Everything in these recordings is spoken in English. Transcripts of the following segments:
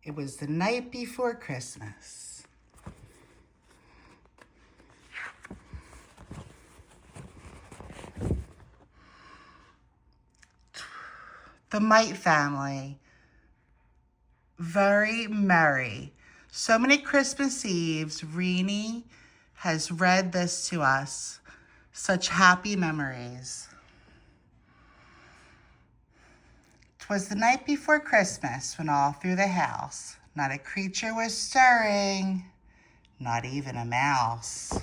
It was the night before Christmas. The Meidt family, very merry. So many Christmas Eves, Renee has read this to us. Such happy memories. 'Twas the night before Christmas when all through the house not a creature was stirring, not even a mouse.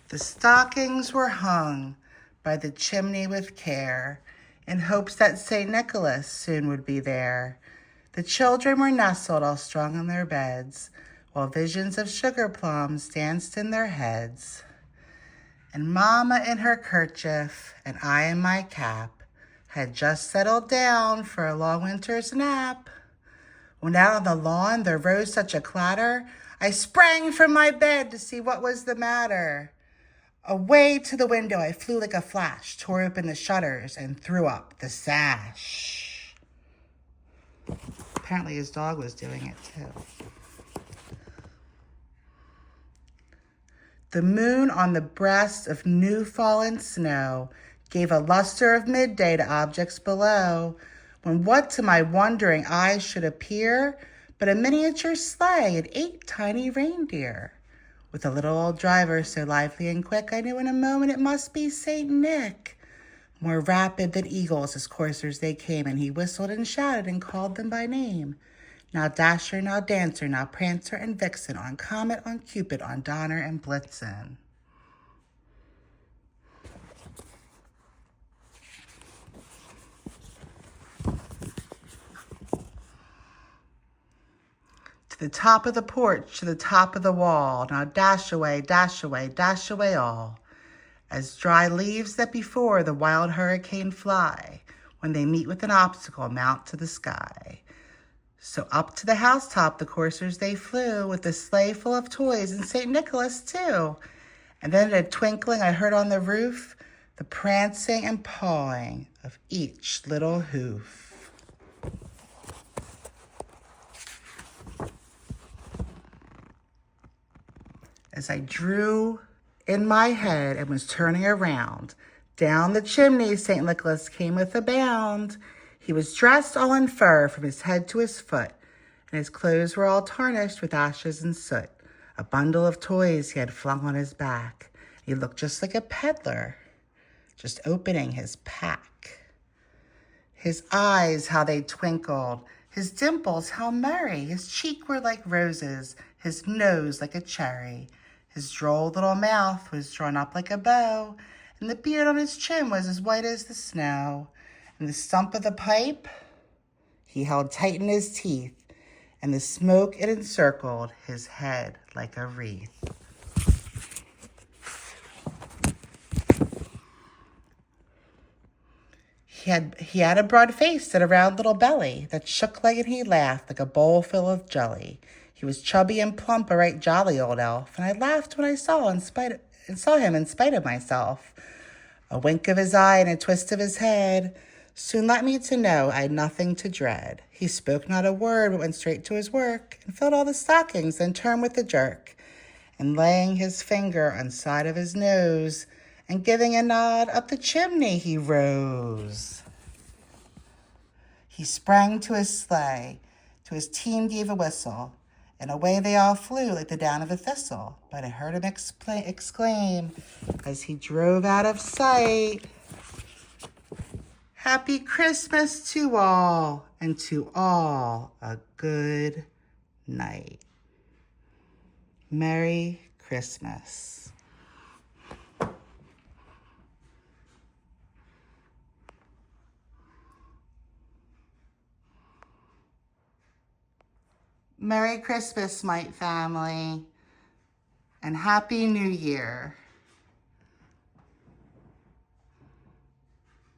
The stockings were hung by the chimney with care, in hopes that St. Nicholas soon would be there. The children were nestled all strong in their beds, while visions of sugar plums danced in their heads. And Mama in her kerchief, and I in my cap, had just settled down for a long winter's nap. When out on the lawn there rose such a clatter, I sprang from my bed to see what was the matter. Away to the window I flew like a flash, tore open the shutters, and threw up the sash. Apparently his dog was doing it too. The moon on the breast of new fallen snow gave a luster of midday to objects below, when what to my wondering eyes should appear but a miniature sleigh and 8 tiny reindeer. With a little old driver so lively and quick, I knew in a moment it must be St. Nick. More rapid than eagles as coursers they came, and he whistled and shouted and called them by name. Now Dasher, now Dancer, now Prancer and Vixen, on Comet, on Cupid, on Donner and Blitzen. To the top of the porch, to the top of the wall, now dash away, dash away, dash away all. As dry leaves that before the wild hurricane fly, when they meet with an obstacle, mount to the sky. So up to the housetop the coursers they flew, with a sleigh full of toys and St. Nicholas too. And then in a twinkling I heard on the roof the prancing and pawing of each little hoof. As I drew in my head and was turning around, down the chimney St. Nicholas came with a bound. He was dressed all in fur from his head to his foot, and his clothes were all tarnished with ashes and soot. A bundle of toys he had flung on his back. He looked just like a peddler, just opening his pack. His eyes, how they twinkled, his dimples, how merry. His cheek were like roses, his nose like a cherry. His droll little mouth was drawn up like a bow, and the beard on his chin was as white as the snow. And the stump of the pipe he held tight in his teeth, and the smoke it encircled his head like a wreath. He had a broad face and a round little belly that shook like, and he laughed like a bowl full of jelly. He was chubby and plump, a right jolly old elf, and I laughed when I saw him in spite of myself. A wink of his eye and a twist of his head soon let me to know I had nothing to dread. He spoke not a word, but went straight to his work, and filled all the stockings, then turned with a jerk, and laying his finger on side of his nose, and giving a nod, up the chimney he rose. He sprang to his sleigh, to his team gave a whistle, and away they all flew like the down of a thistle. But I heard him exclaim, as he drove out of sight, Happy Christmas to all, and to all a good night. Merry Christmas. Merry Christmas, Meidt family, and Happy New Year.